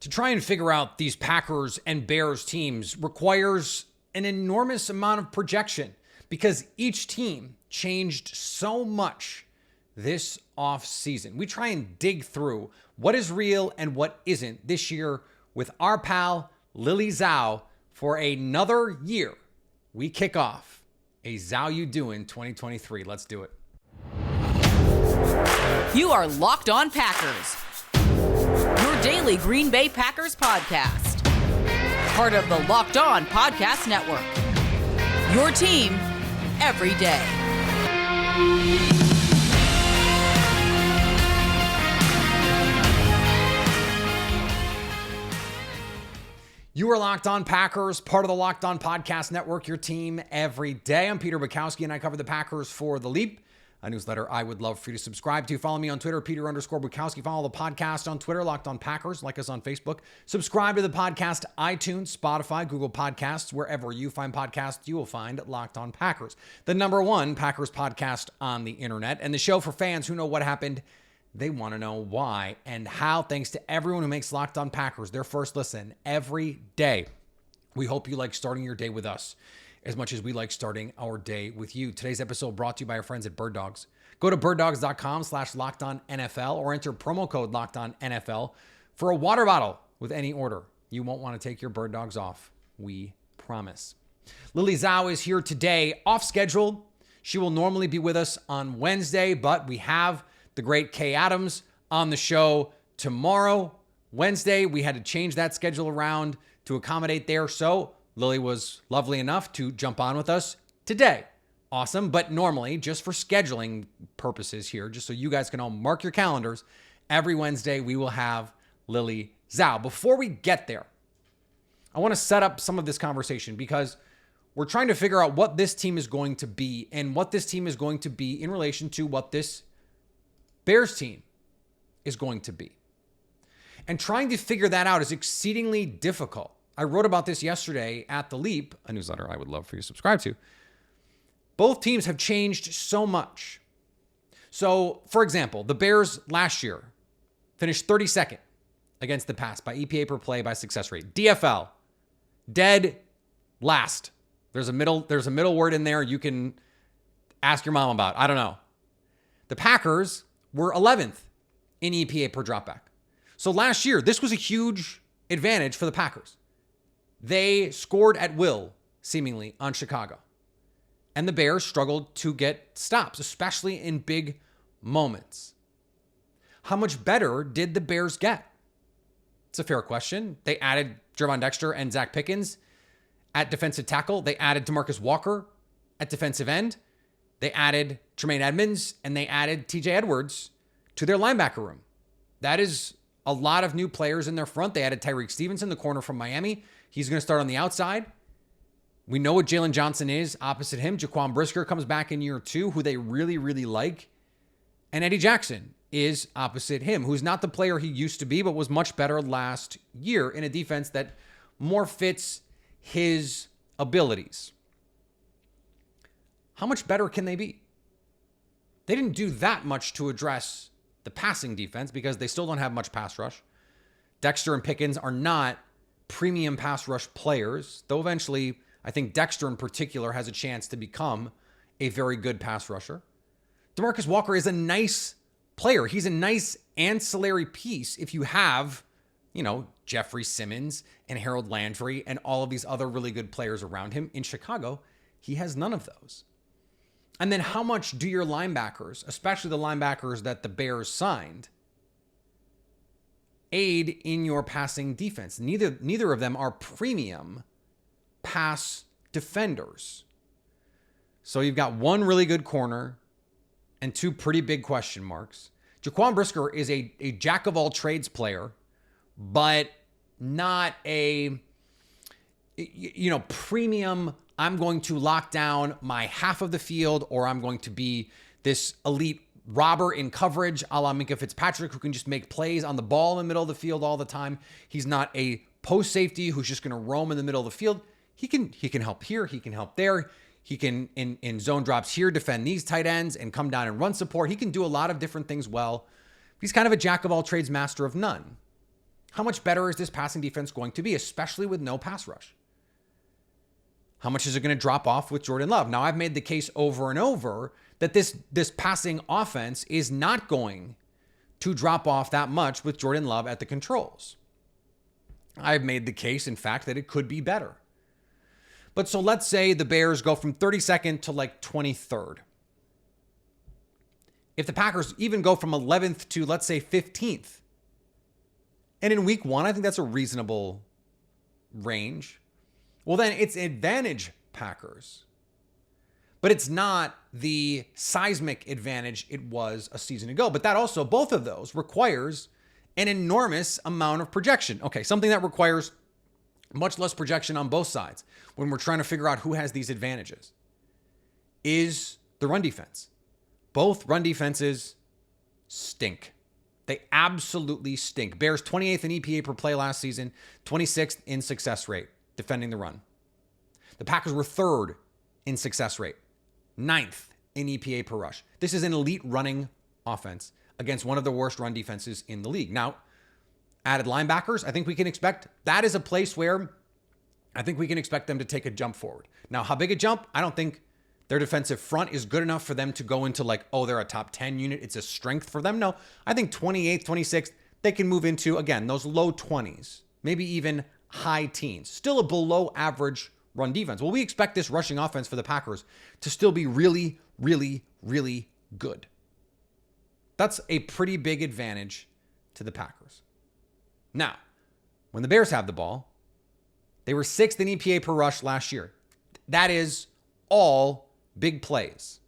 To try and figure out these Packers and Bears teams requires an enormous amount of projection because each team changed so much this offseason. We try and dig through what is real and what isn't this year with our pal, Lily Zhao, for another year. We kick off a Zhao You Doing 2023. Let's do it. You are Locked On Packers, your daily Green Bay Packers podcast. Part of the Locked On Podcast Network, your team every day. You are Locked On Packers, part of the Locked On Podcast Network, your team every day. I'm Peter Bukowski, and I cover the Packers for The Leap, a newsletter I would love for you to subscribe to. Follow me on Twitter, Peter_Bukowski. Follow the podcast on Twitter, Locked On Packers. Like us on Facebook. Subscribe to the podcast, iTunes, Spotify, Google Podcasts. Wherever you find podcasts, you will find Locked On Packers, the number one Packers podcast on the internet, and the show for fans who know what happened. They want to know why and how, thanks to everyone who makes Locked On Packers their first listen every day. We hope you like starting your day with us as much as we like starting our day with you. Today's episode brought to you by our friends at Bird Dogs. Go to birddogs.com/LockedOnNFL or enter promo code LockedOnNFL for a water bottle with any order. You won't want to take your Bird Dogs off. We promise. Lily Zhao is here today, off schedule. She will normally be with us on Wednesday, but we have the great Kay Adams on the show tomorrow. Wednesday, we had to change that schedule around to accommodate there. So Lily was lovely enough to jump on with us today. Awesome. But normally, just for scheduling purposes here, just so you guys can all mark your calendars, every Wednesday we will have Lily Zhao. Before we get there, I want to set up some of this conversation because we're trying to figure out what this team is going to be and what this team is going to be in relation to what this Bears team is going to be. And trying to figure that out is exceedingly difficult. I wrote about this yesterday at The Leap, a newsletter I would love for you to subscribe to. Both teams have changed so much. So, for example, the Bears last year finished 32nd against the pass by EPA per play by success rate. DFL, dead last. There's a middle word in there you can ask your mom about. I don't know. The Packers were 11th in EPA per dropback. So last year, this was a huge advantage for the Packers. They scored at will, seemingly, on Chicago. And the Bears struggled to get stops, especially in big moments. How much better did the Bears get? It's a fair question. They added Gervon Dexter and Zach Pickens at defensive tackle. They added DeMarcus Walker at defensive end. They added Tremaine Edmonds, and they added TJ Edwards to their linebacker room. That is a lot of new players in their front. They added Tyreek Stevenson, the corner from Miami. He's going to start on the outside. We know what Jalen Johnson is opposite him. Jaquan Brisker comes back in year 2, who they really, really like. And Eddie Jackson is opposite him, who's not the player he used to be, but was much better last year in a defense that more fits his abilities. How much better can they be? They didn't do that much to address the passing defense because they still don't have much pass rush. Dexter and Pickens are not premium pass rush players, though eventually I think Dexter in particular has a chance to become a very good pass rusher. DeMarcus Walker is a nice player. He's a nice ancillary piece if you have, Jeffrey Simmons and Harold Landry and all of these other really good players around him. In Chicago, he has none of those. And then how much do your linebackers, especially the linebackers that the Bears signed, aid in your passing defense? Neither of them are premium pass defenders. So you've got one really good corner and two pretty big question marks. Jaquan Brisker is a jack of all trades player, but not a premium. I'm going to lock down my half of the field, or I'm going to be this elite robber in coverage a la Minkah Fitzpatrick who can just make plays on the ball in the middle of the field all the time. He's not a post safety who's just going to roam in the middle of the field. He can help here. He can help there. He can, in zone drops here, defend these tight ends and come down and run support. He can do a lot of different things well. He's kind of a jack of all trades, master of none. How much better is this passing defense going to be, especially with no pass rush? How much is it going to drop off with Jordan Love? Now, I've made the case over and over that this passing offense is not going to drop off that much with Jordan Love at the controls. I've made the case, in fact, that it could be better. But so let's say the Bears go from 32nd to like 23rd. If the Packers even go from 11th to, let's say, 15th, and in week 1, I think that's a reasonable range, well, then it's advantage Packers. But it's not the seismic advantage it was a season ago. But that also, both of those requires an enormous amount of projection. Okay, something that requires much less projection on both sides when we're trying to figure out who has these advantages is the run defense. Both run defenses stink. They absolutely stink. Bears 28th in EPA per play last season, 26th in success rate defending the run. The Packers were 3rd in success rate, 9th in EPA per rush. This is an elite running offense against one of the worst run defenses in the league. Now, added linebackers, I think we can expect that is a place where I think we can expect them to take a jump forward. Now, how big a jump? I don't think their defensive front is good enough for them to go into like, oh, they're a top 10 unit. It's a strength for them. No, I think 28th, 26th, they can move into, again, those low 20s, maybe even high teens. Still a below average run defense. Well, we expect this rushing offense for the Packers to still be really, really, really good. That's a pretty big advantage to the Packers. Now, when the Bears have the ball, they were 6th in EPA per rush last year. That is all big plays.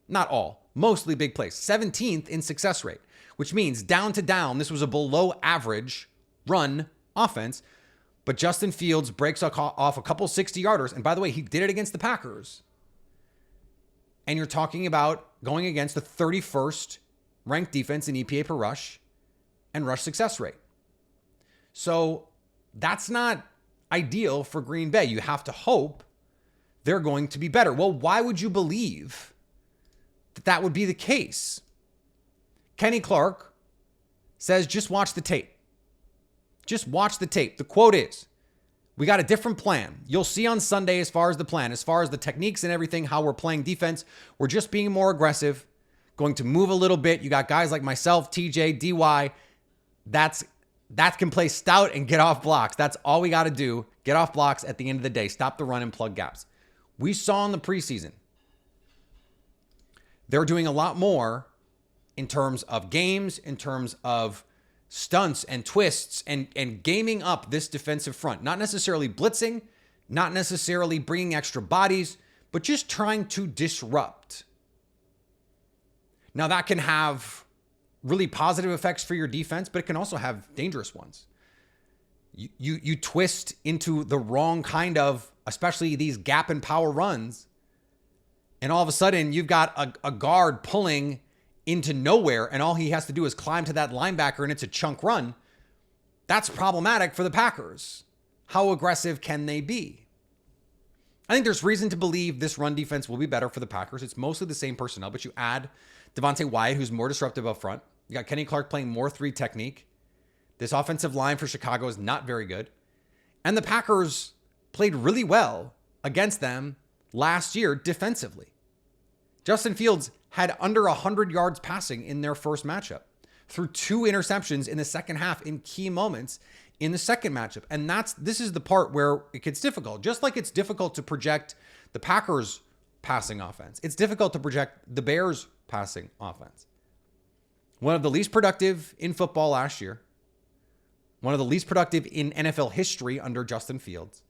Not all, mostly big plays. 17th in success rate, which means down to down, this was a below average run offense. But Justin Fields breaks off a couple 60-yarders. And by the way, he did it against the Packers. And you're talking about going against the 31st ranked defense in EPA per rush and rush success rate. So that's not ideal for Green Bay. You have to hope they're going to be better. Well, why would you believe that that would be the case? Kenny Clark says, just watch the tape. Just watch the tape. The quote is, we got a different plan. You'll see on Sunday as far as the plan, as far as the techniques and everything, how we're playing defense. We're just being more aggressive, going to move a little bit. You got guys like myself, TJ, DY. That can play stout and get off blocks. That's all we got to do. Get off blocks at the end of the day. Stop the run and plug gaps. We saw in the preseason, they're doing a lot more in terms of games, in terms of stunts and twists and gaming up this defensive front. Not necessarily blitzing, not necessarily bringing extra bodies, but just trying to disrupt. Now that can have really positive effects for your defense, but it can also have dangerous ones. You twist into the wrong kind of, especially these gap and power runs, and all of a sudden you've got a guard pulling into nowhere, and all he has to do is climb to that linebacker, and it's a chunk run. That's problematic for the Packers. How aggressive can they be? I think there's reason to believe this run defense will be better for the Packers. It's mostly the same personnel, but you add Devontae Wyatt, who's more disruptive up front. You got Kenny Clark playing more 3 technique. This offensive line for Chicago is not very good. And the Packers played really well against them last year defensively. Justin Fields had under 100 yards passing in their first matchup, threw 2 interceptions in the second half in key moments in the second matchup. And this is the part where it gets difficult. Just like it's difficult to project the Packers passing offense, it's difficult to project the Bears passing offense. One of the least productive in football last year, one of the least productive in NFL history under Justin Fields.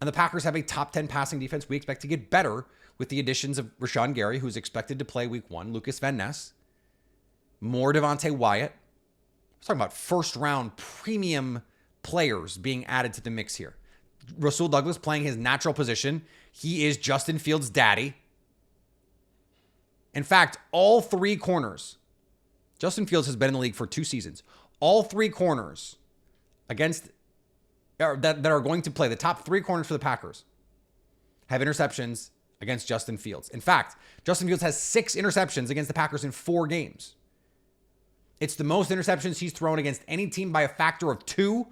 And the Packers have a top 10 passing defense. We expect to get better with the additions of Rashawn Gary, who's expected to play week 1, Lucas Van Ness, more Devontae Wyatt. We're talking about first-round premium players being added to the mix here. Rasul Douglas playing his natural position. He is Justin Fields' daddy. In fact, all 3 corners, Justin Fields has been in the league for 2 seasons. All 3 corners that are going to play, the top 3 corners for the Packers, have interceptions against Justin Fields. In fact, Justin Fields has 6 interceptions against the Packers in 4 games. It's the most interceptions he's thrown against any team by a factor of 2.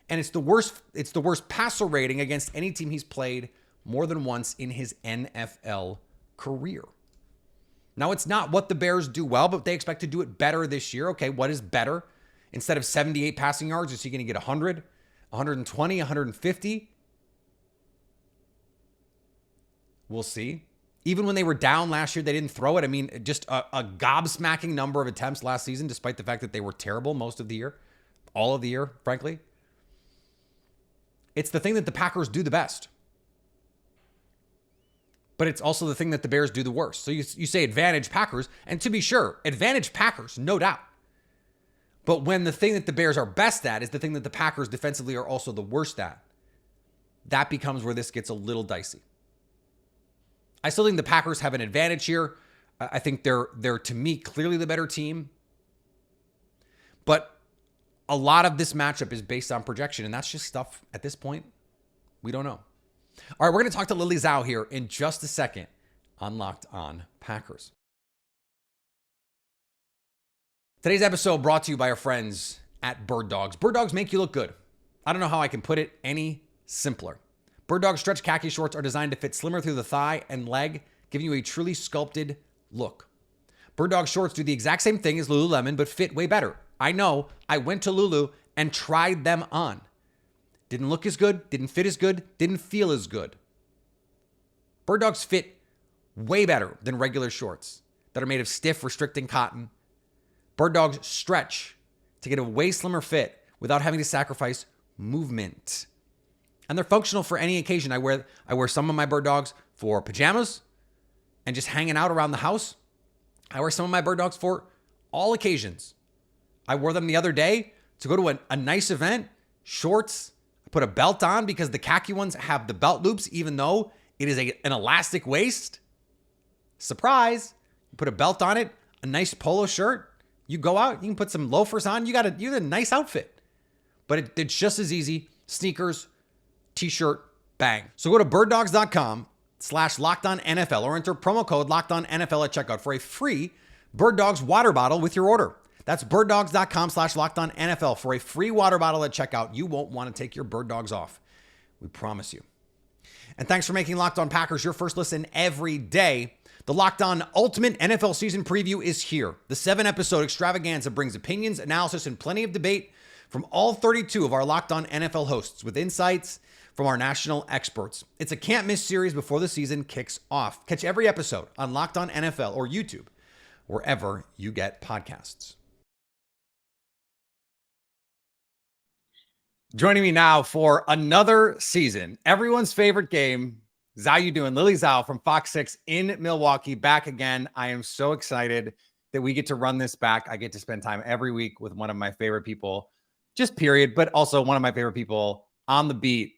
And it's the worst passer rating against any team he's played more than once in his NFL career. Now, it's not what the Bears do well, but they expect to do it better this year. Okay, what is better? Instead of 78 passing yards, is he going to get 100, 120, 150? We'll see. Even when they were down last year, they didn't throw it. I mean, just a gobsmacking number of attempts last season, despite the fact that they were terrible most of the year. All of the year, frankly. It's the thing that the Packers do the best. But it's also the thing that the Bears do the worst. So you say advantage Packers, and to be sure, advantage Packers, no doubt. But when the thing that the Bears are best at is the thing that the Packers defensively are also the worst at, that becomes where this gets a little dicey. I still think the Packers have an advantage here. I think they're to me clearly the better team. But a lot of this matchup is based on projection, and that's just stuff at this point we don't know. All right, we're going to talk to Lily Zhao here in just a second on Locked On Packers. Today's episode brought to you by our friends at Bird Dogs. Bird Dogs make you look good. I don't know how I can put it any simpler. Bird Dogs stretch khaki shorts are designed to fit slimmer through the thigh and leg, giving you a truly sculpted look. Bird Dog shorts do the exact same thing as Lululemon, but fit way better. I know. I went to Lulu and tried them on. Didn't look as good, didn't fit as good, didn't feel as good. Bird Dogs fit way better than regular shorts that are made of stiff, restricting cotton. Bird Dogs stretch to get a way slimmer fit without having to sacrifice movement. And they're functional for any occasion. I wear some of my Bird Dogs for pajamas and just hanging out around the house. I wear some of my Bird Dogs for all occasions. I wore them the other day to go to a nice event, shorts. I put a belt on because the khaki ones have the belt loops, even though it is an elastic waist. Surprise. You put a belt on it, a nice polo shirt. You go out, you can put some loafers on. You got a nice outfit. But it's just as easy. Sneakers, t-shirt, bang. So go to birddogs.com/LockedOnNFL or enter promo code LockedOnNFL at checkout for a free Bird Dogs water bottle with your order. That's birddogs.com/LockedOnNFL for a free water bottle at checkout. You won't want to take your Bird Dogs off. We promise you. And thanks for making Locked On Packers your first listen every day. The Locked On Ultimate NFL Season Preview is here. The 7-episode extravaganza brings opinions, analysis, and plenty of debate from all 32 of our Locked On NFL hosts with insights from our national experts. It's a can't-miss series before the season kicks off. Catch every episode on Locked On NFL or YouTube, wherever you get podcasts. Joining me now for another season, everyone's favorite game. How you doing? Lily Zhao from Fox 6 in Milwaukee, back again. I am so excited that we get to run this back. I get to spend time every week with one of my favorite people, just period, but also one of my favorite people on the beat.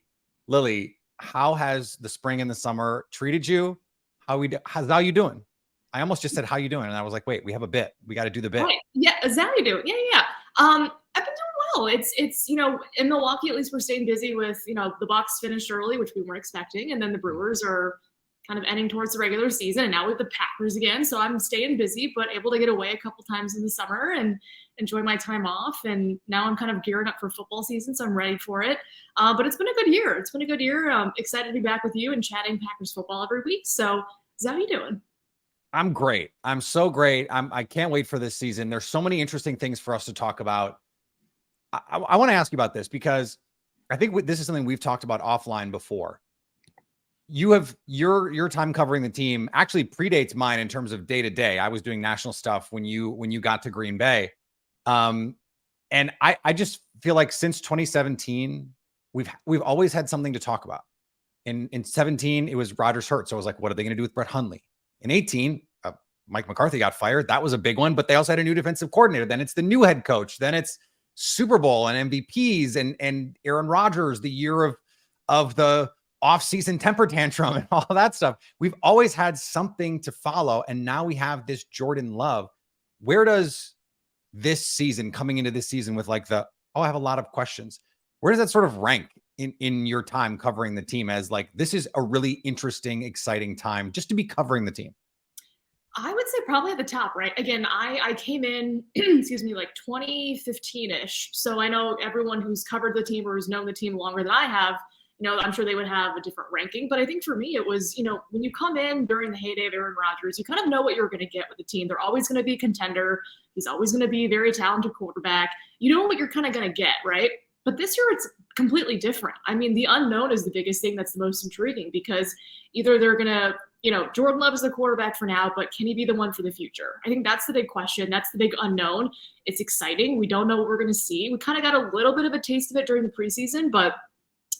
Lily, how has the spring and the summer treated you? How you doing? I almost just said, how you doing? And I was like, wait, we have a bit. We got to do the bit. Right. Yeah, is that how you do? Yeah. I've been doing well. It's in Milwaukee, at least we're staying busy with, the Bucks finished early, which we weren't expecting. And then the Brewers are kind of ending towards the regular season. And now with the Packers again. So I'm staying busy, but able to get away a couple times in the summer and enjoy my time off. And now I'm kind of gearing up for football season. So I'm ready for it. But it's been a good year. I'm excited to be back with you and chatting Packers football every week. So how you doing? I'm great. I'm so great. I can't wait for this season. There's so many interesting things for us to talk about. I want to ask you about this because I think this is something we've talked about offline before. You have your time covering the team actually predates mine in terms of day to day. I was doing national stuff when you got to Green Bay. And I just feel like since 2017, we've always had something to talk about. In 17, it was Rodgers hurt. So I was like, what are they going to do with Brett Hundley? In 18, Mike McCarthy got fired. That was a big one, but they also had a new defensive coordinator. Then it's the new head coach. Then it's Super Bowl and MVPs and Aaron Rodgers, the year of the offseason temper tantrum and all that stuff. We've always had something to follow. And now we have this Jordan Love. Where does this season, coming into this season with I have a lot of questions. Where does that sort of rank in your time covering the team as this is a really interesting, exciting time just to be covering the team? I would say probably at the top, right? Again, I came in, excuse me, like 2015-ish. So I know everyone who's covered the team or who's known the team longer than I have, I'm sure they would have a different ranking. But I think for me, it was, when you come in during the heyday of Aaron Rodgers, you kind of know what you're going to get with the team. They're always going to be a contender. He's always going to be a very talented quarterback. You know what you're kind of going to get, right? But this year, it's completely different. I mean, the unknown is the biggest thing that's the most intriguing because either they're going to, Jordan Love is the quarterback for now, but can he be the one for the future? I think that's the big question. That's the big unknown. It's exciting. We don't know what we're going to see. We kind of got a little bit of a taste of it during the preseason, but,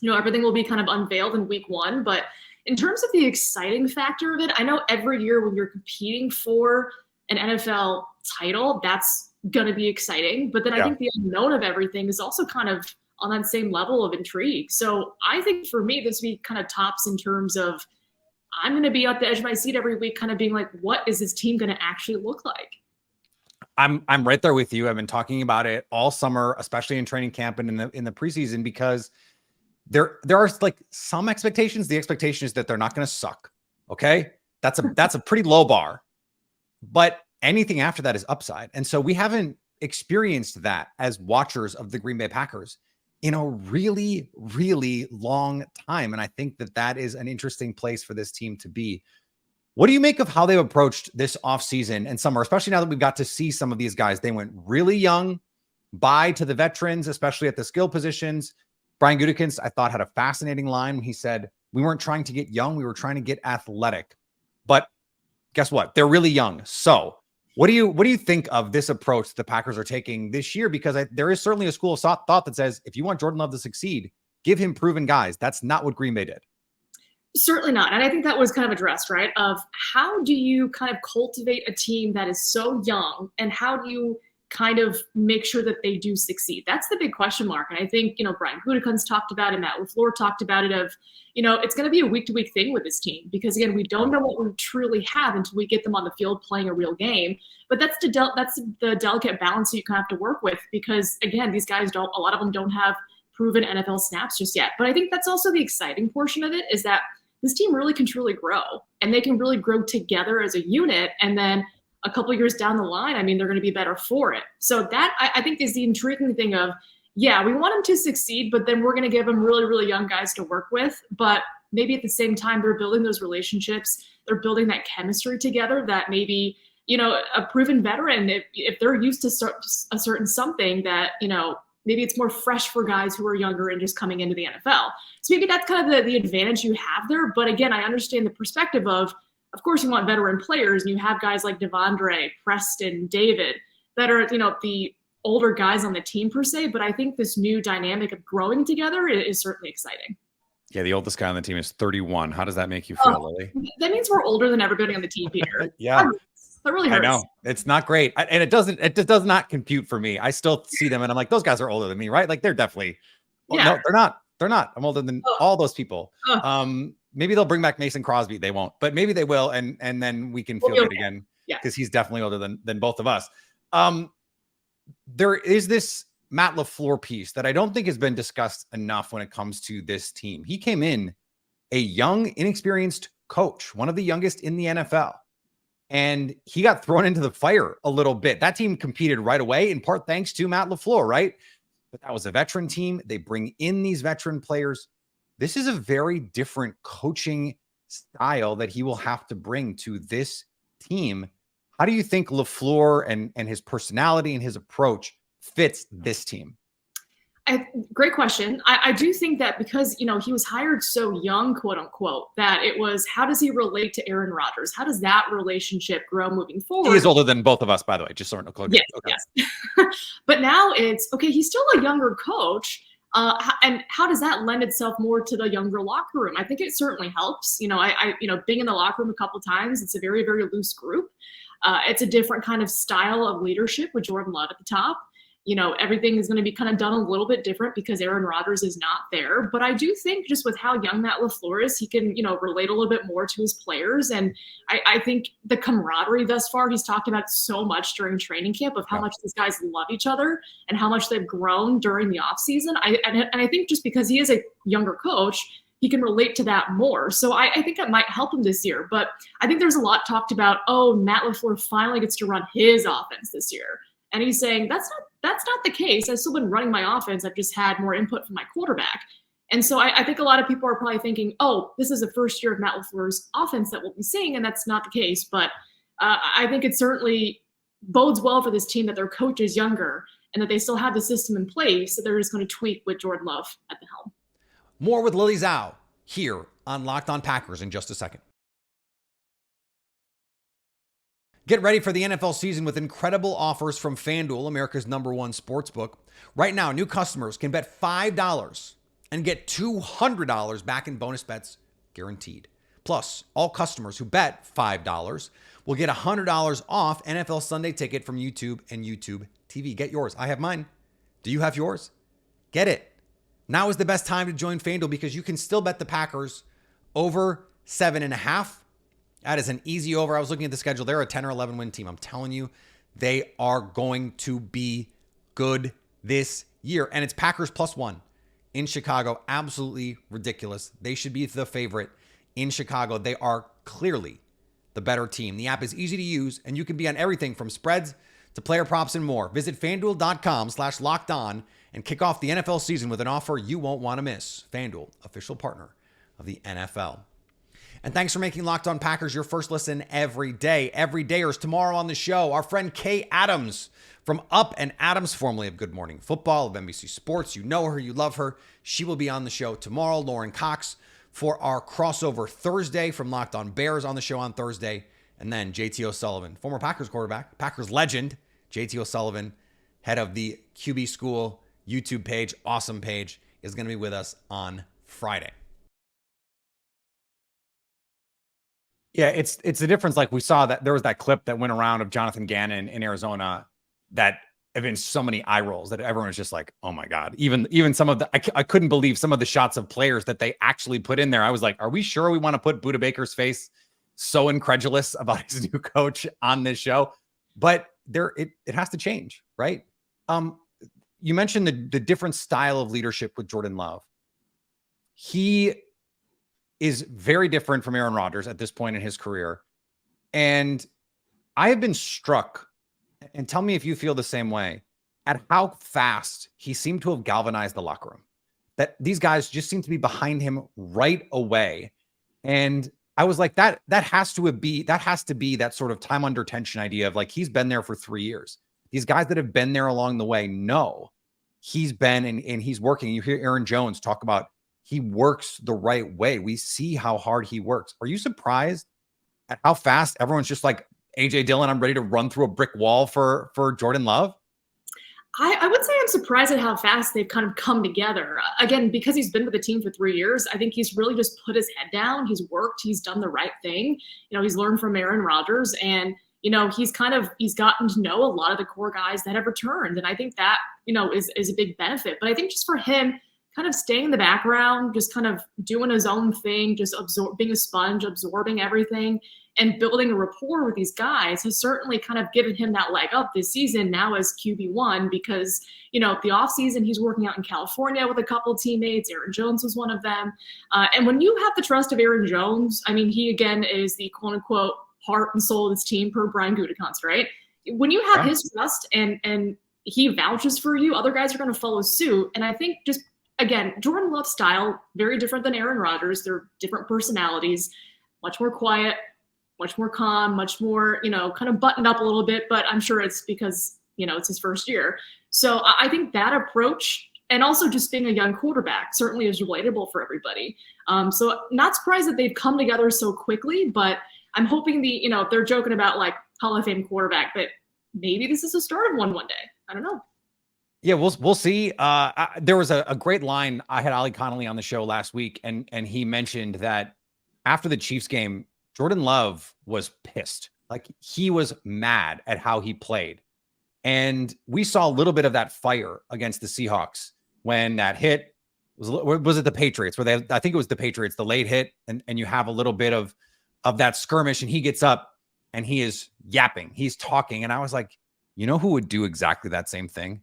everything will be kind of unveiled in week one. But in terms of the exciting factor of it, I know every year when you're competing for an NFL title, that's going to be exciting. But then I think the unknown of everything is also kind of on that same level of intrigue. So I think for me, this week kind of tops in terms of I'm going to be at the edge of my seat every week kind of being like, what is this team going to actually look like? I'm right there with you. I've been talking about it all summer, especially in training camp and in the preseason, because there are like some expectations. The expectation is that they're not going to suck. Okay. That's a pretty low bar, but anything after that is upside. And so we haven't experienced that as watchers of the Green Bay Packers in a really, really long time. And I think that is an interesting place for this team to be. What do you make of how they've approached this offseason and summer, especially now that we've got to see some of these guys? They went really young, bye to the veterans, especially at the skill positions. Brian Gutekunst, I thought, had a fascinating line when he said, we weren't trying to get young, we were trying to get athletic. But guess what? They're really young. So what do you think of this approach the Packers are taking this year? Because there is certainly a school of thought that says, if you want Jordan Love to succeed, give him proven guys. That's not what Green Bay did. Certainly not. And I think that was kind of addressed, right? Of how do you kind of cultivate a team that is so young, and how do you kind of make sure that they do succeed? That's the big question mark. And I think, Brian Gutekunst talked about it, Matt LaFleur talked about it of, it's going to be a week-to-week thing with this team because, again, we don't know what we truly have until we get them on the field playing a real game. But that's the delicate balance that you kind of have to work with because, again, these guys a lot of them don't have proven NFL snaps just yet. But I think that's also the exciting portion of it is that this team really can truly grow, and they can really grow together as a unit. And then a couple of years down the line, I mean, they're going to be better for it. So that I think is the intriguing thing of, yeah, we want them to succeed, but then we're going to give them really, really young guys to work with. But maybe at the same time, they're building those relationships. They're building that chemistry together that maybe, a proven veteran, if they're used to a certain something that, maybe it's more fresh for guys who are younger and just coming into the NFL. So maybe that's kind of the advantage you have there. But again, I understand the perspective of course, you want veteran players, and you have guys like Devondre, Preston, David that are, the older guys on the team per se. But I think this new dynamic of growing together is certainly exciting. Yeah, the oldest guy on the team is 31. How does that make you feel, Lily? That means we're older than everybody on the team, Peter. Yeah. That really hurts. I know. It's not great. And it does not compute for me. I still see them and I'm like, those guys are older than me, right? Like they're definitely, no, they're not. They're not. I'm older than all those people. Maybe they'll bring back Mason Crosby. They won't, but maybe they will. And then we can feel good again. Yeah. Because he's definitely older than both of us. There is this Matt LaFleur piece that I don't think has been discussed enough when it comes to this team. He came in a young, inexperienced coach, one of the youngest in the NFL. And he got thrown into the fire a little bit. That team competed right away, in part thanks to Matt LaFleur, right? But that was a veteran team. They bring in these veteran players. This is a very different coaching style that he will have to bring to this team. How do you think LaFleur and his personality and his approach fits this team? Great question. I do think that because, he was hired so young, quote unquote, that it was, how does he relate to Aaron Rodgers? How does that relationship grow moving forward? He is older than both of us, by the way, just sort of close. Yes, okay. Yes. But now it's, okay, he's still a younger coach. And how does that lend itself more to the younger locker room? I think it certainly helps. Being in the locker room a couple times, it's a very, very loose group. It's a different kind of style of leadership with Jordan Love at the top. Everything is going to be kind of done a little bit different because Aaron Rodgers is not there. But I do think just with how young Matt LaFleur is, he can, relate a little bit more to his players. And I think the camaraderie thus far, he's talked about so much during training camp of how much these guys love each other and how much they've grown during the offseason. And I think just because he is a younger coach, he can relate to that more. So I think that might help him this year. But I think there's a lot talked about, oh, Matt LaFleur finally gets to run his offense this year. And he's saying, that's not the case. I've still been running my offense. I've just had more input from my quarterback. And so I think a lot of people are probably thinking, oh, this is the first year of Matt LaFleur's offense that we'll be seeing, and that's not the case. But I think it certainly bodes well for this team that their coach is younger and that they still have the system in place, that they're just going to tweak with Jordan Love at the helm. More with Lily Zhao here on Locked On Packers in just a second. Get ready for the NFL season with incredible offers from FanDuel, America's #1 sportsbook. Right now, new customers can bet $5 and get $200 back in bonus bets guaranteed. Plus, all customers who bet $5 will get $100 off NFL Sunday Ticket from YouTube and YouTube TV. Get yours. I have mine. Do you have yours? Get it. Now is the best time to join FanDuel because you can still bet the Packers over 7.5. That is an easy over. I was looking at the schedule. They're a 10 or 11 win team. I'm telling you, they are going to be good this year. And it's Packers +1 in Chicago. Absolutely ridiculous. They should be the favorite in Chicago. They are clearly the better team. The app is easy to use, and you can be on everything from spreads to player props and more. Visit FanDuel.com/lockedon and kick off the NFL season with an offer you won't want to miss. FanDuel, official partner of the NFL. And thanks for making Locked On Packers your first listen every day. Every dayers tomorrow on the show, our friend Kay Adams from Up and Adams, formerly of Good Morning Football of NBC Sports. You know her, you love her. She will be on the show tomorrow. Lauren Cox for our crossover Thursday from Locked On Bears on the show on Thursday. And then JT O'Sullivan, former Packers quarterback, Packers legend, JT O'Sullivan, head of the QB School YouTube page, awesome page, is going to be with us on Friday. Yeah, it's the difference. Like we saw that there was that clip that went around of Jonathan Gannon in Arizona that evinced so many eye rolls that everyone was just like, oh my God. Even some of the, I couldn't believe some of the shots of players that they actually put in there. I was like, are we sure we want to put Buda Baker's face so incredulous about his new coach on this show? But it has to change, right? You mentioned the different style of leadership with Jordan Love. He is very different from Aaron Rodgers at this point in his career. And I have been struck, and tell me if you feel the same way, at how fast he seemed to have galvanized the locker room. That these guys just seem to be behind him right away. And I was like, that has to be that sort of time under tension idea of like, he's been there for 3 years. These guys that have been there along the way know he's been and he's working. You hear Aaron Jones talk about he works the right way. We see how hard he works. Are you surprised at how fast everyone's just like, AJ Dillon, I'm ready to run through a brick wall for Jordan Love? I would say I'm surprised at how fast they've kind of come together. Again, because he's been with the team for 3 years, I think he's really just put his head down. He's worked. He's done the right thing. He's learned from Aaron Rodgers, and he's gotten to know a lot of the core guys that have returned. And I think that, is a big benefit. But I think just for him, kind of staying in the background, just kind of doing his own thing, just being a sponge, absorbing everything, and building a rapport with these guys has certainly kind of given him that leg up this season now as QB1 because, the offseason he's working out in California with a couple teammates. Aaron Jones was one of them. And when you have the trust of Aaron Jones, I mean, he again is the quote unquote heart and soul of this team per Brian Gutekunst, right? When you have his trust and he vouches for you, other guys are going to follow suit. And I think just, again, Jordan Love's style, very different than Aaron Rodgers. They're different personalities, much more quiet, much more calm, much more, kind of buttoned up a little bit, but I'm sure it's because, it's his first year. So I think that approach, and also just being a young quarterback, certainly is relatable for everybody. So not surprised that they've come together so quickly, but I'm hoping they're joking about like Hall of Fame quarterback, but maybe this is the start of one day. I don't know. Yeah, we'll see. There was a great line. I had Ollie Connolly on the show last week, and he mentioned that after the Chiefs game, Jordan Love was pissed. Like he was mad at how he played. And we saw a little bit of that fire against the Seahawks when that hit was it the Patriots where I think it was the Patriots, the late hit. And you have a little bit of that skirmish and he gets up and he is yapping. He's talking. And I was like, who would do exactly that same thing?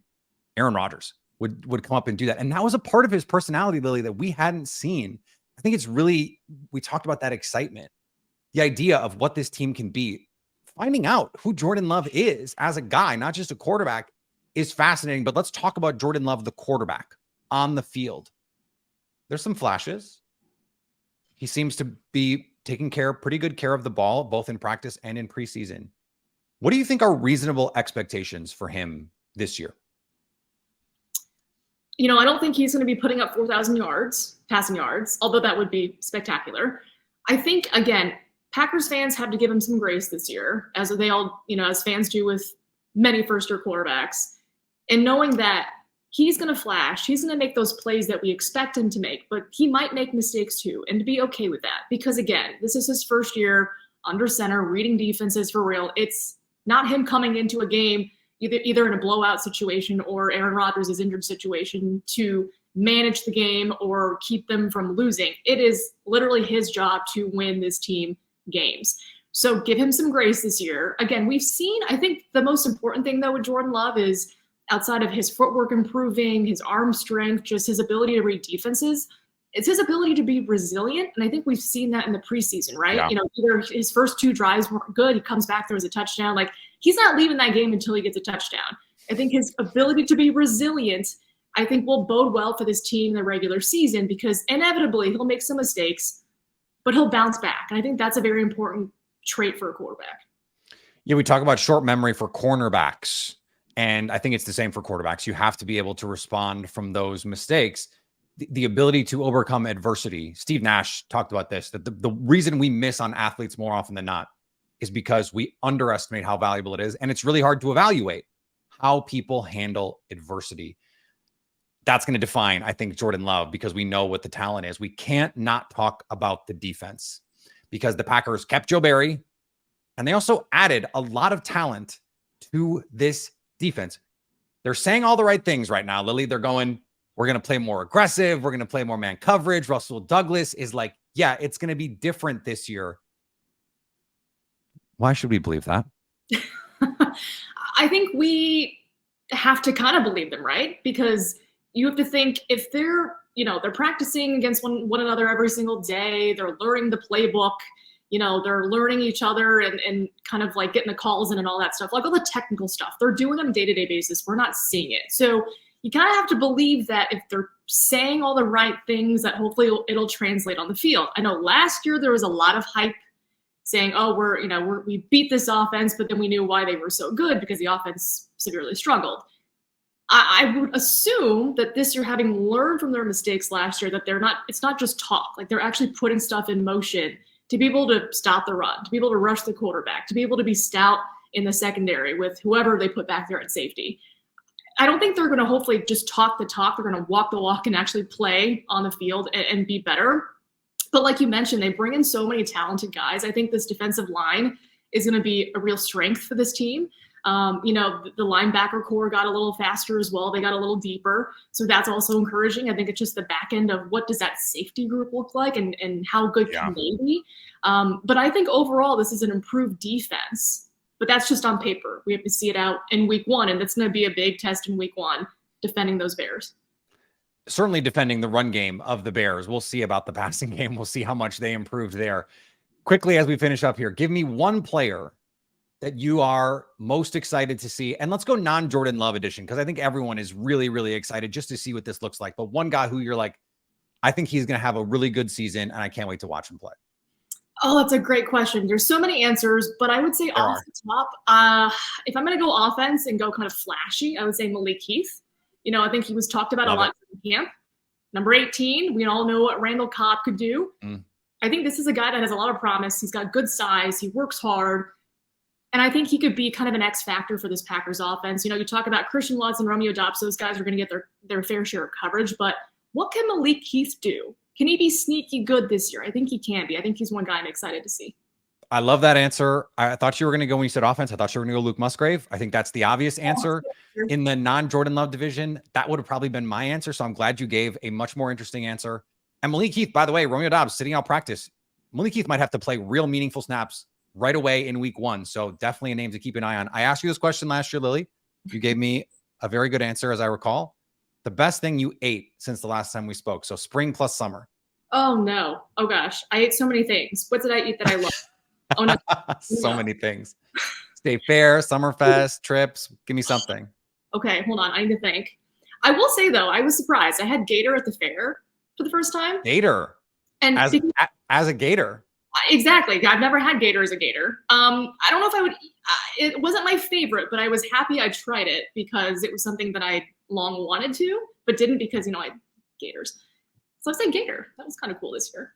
Aaron Rodgers would come up and do that. And that was a part of his personality, Lily, that we hadn't seen I think it's really, we talked about that excitement, the idea of what this team can be. Finding out who Jordan Love is as a guy, not just a quarterback, is fascinating. But let's talk about Jordan Love, the quarterback on the field. There's some flashes. He seems to be taking pretty good care of the ball, both in practice and in preseason. What do you think are reasonable expectations for him this year? I don't think he's going to be putting up 4,000 yards, passing yards, although that would be spectacular. I think, again, Packers fans have to give him some grace this year, as they all, as fans do with many first-year quarterbacks, and knowing that he's going to flash, he's going to make those plays that we expect him to make, but he might make mistakes too, and to be okay with that. Because, again, this is his first year under center, reading defenses for real. It's not him coming into a game either in a blowout situation or Aaron Rodgers' injured situation to manage the game or keep them from losing. It is literally his job to win this team games. So give him some grace this year. Again, we've seen, I think the most important thing though with Jordan Love is outside of his footwork improving, his arm strength, just his ability to read defenses, it's his ability to be resilient. And I think we've seen that in the preseason, right? Yeah. Either his first 2 drives weren't good, he comes back, throws a touchdown. Like, he's not leaving that game until he gets a touchdown. I think his ability to be resilient, I think, will bode well for this team in the regular season, because inevitably he'll make some mistakes, but he'll bounce back. And I think that's a very important trait for a quarterback. Yeah, we talk about short memory for cornerbacks, and I think it's the same for quarterbacks. You have to be able to respond from those mistakes. The ability to overcome adversity. Steve Nash talked about this, that the reason we miss on athletes more often than not is because we underestimate how valuable it is. And it's really hard to evaluate how people handle adversity. That's going to define, I think, Jordan Love, because we know what the talent is. We can't not talk about the defense, because the Packers kept Joe Barry and they also added a lot of talent to this defense. They're saying all the right things right now, Lily. They're going, we're going to play more aggressive. We're going to play more man coverage. Russell Douglas is like, yeah, it's going to be different this year. Why should we believe that? I think we have to kind of believe them, right? Because you have to think, if they're practicing against one another every single day, they're learning the playbook, they're learning each other and kind of like getting the calls in and all that stuff, like all the technical stuff, they're doing on a day-to-day basis. We're not seeing it. So you kind of have to believe that if they're saying all the right things, that hopefully it'll translate on the field. I know last year there was a lot of hype saying, oh, we beat this offense, but then we knew why they were so good, because the offense severely struggled. I would assume that this year, having learned from their mistakes last year, that it's not just talk, like they're actually putting stuff in motion to be able to stop the run, to be able to rush the quarterback, to be able to be stout in the secondary with whoever they put back there at safety. I don't think they're going to hopefully just talk the talk. They're going to walk the walk and actually play on the field and be better. But like you mentioned, they bring in so many talented guys. I think this defensive line is going to be a real strength for this team. The linebacker core got a little faster as well. They got a little deeper. So that's also encouraging. I think it's just the back end of what does that safety group look like and how good can they be. But I think overall this is an improved defense. But that's just on paper. We have to see it out in week 1, and that's going to be a big test in week 1, defending those Bears. Certainly defending the run game of the Bears. We'll see about the passing game. We'll see how much they improved there. Quickly, as we finish up here, give me one player that you are most excited to see. And let's go non-Jordan Love edition, because I think everyone is really, really excited just to see what this looks like. But one guy who you're like, I think he's going to have a really good season, and I can't wait to watch him play. Oh, that's a great question. There's so many answers, but I would say off the top, if I'm going to go offense and go kind of flashy, I would say Malik Heath. I think he was talked about a lot in camp. Number 18, we all know what Randall Cobb could do. I think this is a guy that has a lot of promise. He's got good size. He works hard. And I think he could be kind of an X factor for this Packers offense. You talk about Christian Watson, Romeo Doubs, those guys are going to get their fair share of coverage. But what can Malik Heath do? Can he be sneaky good this year? I think he can be. I think he's one guy I'm excited to see. I love that answer. I thought you were going to go, when you said offense, I thought you were going to go Luke Musgrave. I think that's the obvious answer. In the non-Jordan Love division, that would have probably been my answer. So I'm glad you gave a much more interesting answer. And Malik Heath, by the way, Romeo Doubs sitting out practice. Malik Heath might have to play real meaningful snaps right away in week 1. So definitely a name to keep an eye on. I asked you this question last year, Lily. You gave me a very good answer, as I recall. The best thing you ate since the last time we spoke. So spring plus summer. Oh no. Oh gosh. I ate so many things. What did I eat that I love? Oh no. So many things. State Fair, Summerfest, trips. Give me something. Okay, hold on. I need to think. I will say though, I was surprised. I had gator at the fair for the first time. Gator. And As a gator. exactly. I've never had gator as a gator. I don't know if I would. It wasn't my favorite, but I was happy I tried it because it was something that I long wanted to, but didn't because I gators. So I said gator. That was kind of cool this year.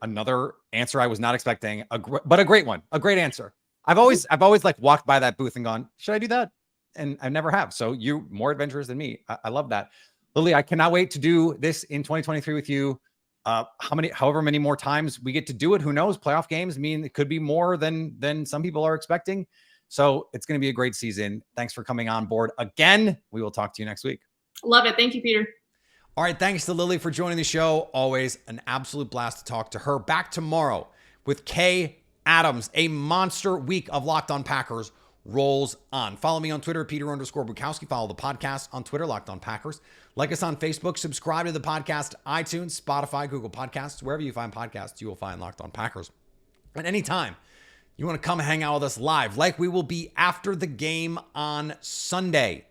Another answer I was not expecting, but a great one. A great answer. I've always like walked by that booth and gone, should I do that? And I never have. So you're more adventurous than me. I love that. Lily, I cannot wait to do this in 2023 with you. However many more times we get to do it, who knows? Playoff games mean it could be more than some people are expecting. So it's going to be a great season. Thanks for coming on board again. We will talk to you next week. Love it. Thank you, Peter. All right. Thanks to Lily for joining the show. Always an absolute blast to talk to her. Back tomorrow with Kay Adams. A monster week of Locked On Packers rolls on. Follow me on Twitter, Peter_Bukowski. Follow the podcast on Twitter, Locked On Packers. Like us on Facebook. Subscribe to the podcast, iTunes, Spotify, Google Podcasts. Wherever you find podcasts, you will find Locked On Packers. At any time you want to come hang out with us live, like we will be after the game on Sunday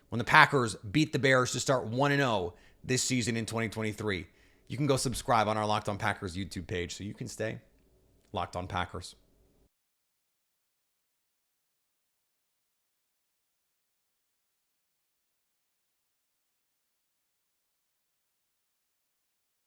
when the Packers beat the Bears to start 1-0 this season in 2023. You can go subscribe on our Locked On Packers YouTube page so you can stay Locked On Packers.